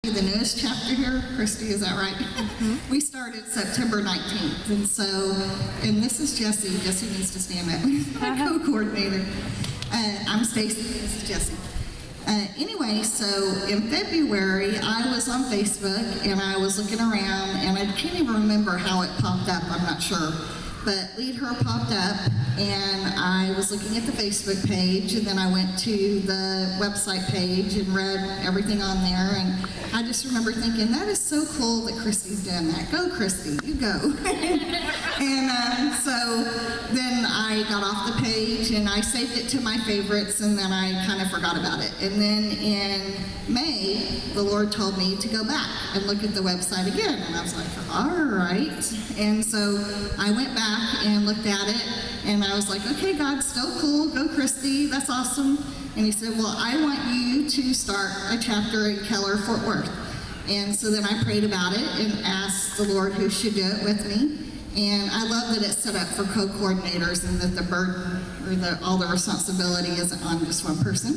The newest chapter here, Christy, is that right? Mm-hmm. We started September 19th, and this is Jessie. Jessie needs to stand up. My co-coordinator. I'm Stacy. This is Jessie. Anyway, so in February, I was on Facebook and I was looking around, and I can't even remember how it popped up. I'm not sure. But LeadHer popped up, and I was looking at the Facebook page, and then I went to the website page and read everything on there, and I just remember thinking, that is so cool that Christy's doing that. Go, Christy, you go. And so then I got off the page, and I saved it to my favorites, and then I kind of forgot about it. And then in May, the Lord told me to go back and look at the website again, and I was like, all right. And so I went back and looked at it, and I was like, okay, God, still cool, go Christy, that's awesome. And he said, well, I want you to start a chapter in Keller, Fort Worth. And so then I prayed about it and asked the Lord who should do it with me. And I love that it's set up for co-coordinators and that the burden or all the responsibility isn't on just one person.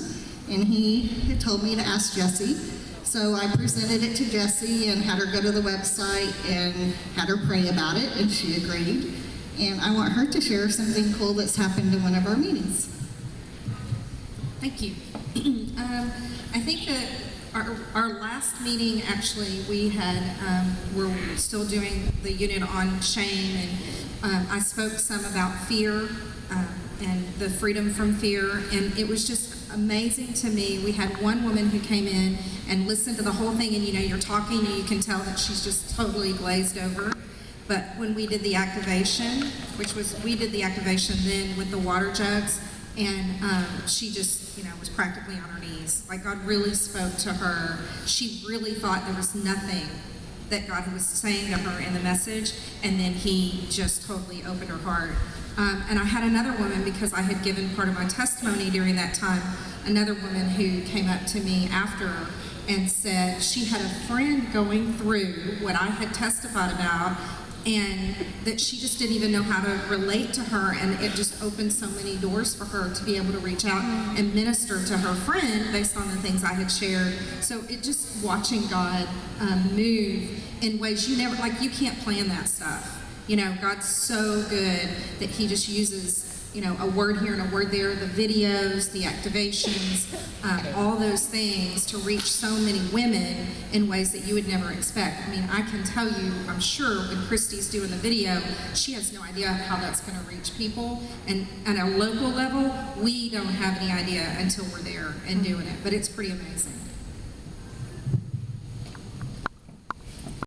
And he had told me to ask Jessie. So I presented it to Jessie and had her go to the website and had her pray about it, and she agreed. And I want her to share something cool that's happened in one of our meetings. Thank you. I think that our last meeting, actually, we had, we're still doing the unit on shame, and I spoke some about fear and the freedom from fear, and it was just amazing to me. We had one woman who came in and listened to the whole thing, and you know, you're talking and you can tell that she's just totally glazed over. But when we did the activation, we did the activation then with the water jugs, and she just, you know, was practically on her knees. Like, God really spoke to her. She really thought there was nothing that God was saying to her in the message, and then he just totally opened her heart. And I had another woman, because I had given part of my testimony during that time, another woman who came up to me after and said she had a friend going through what I had testified about, and that she just didn't even know how to relate to her, and it just opened so many doors for her to be able to reach out and minister to her friend based on the things I had shared. So it just watching God move in ways you never, like, you can't plan that stuff. You know, God's so good that he just uses, you know, a word here and a word there, the videos, the activations, all those things to reach so many women in ways that you would never expect. I mean, I can tell you, I'm sure when Christy's doing the video, she has no idea how that's going to reach people. And at a local level, we don't have any idea until we're there and doing it. But it's pretty amazing.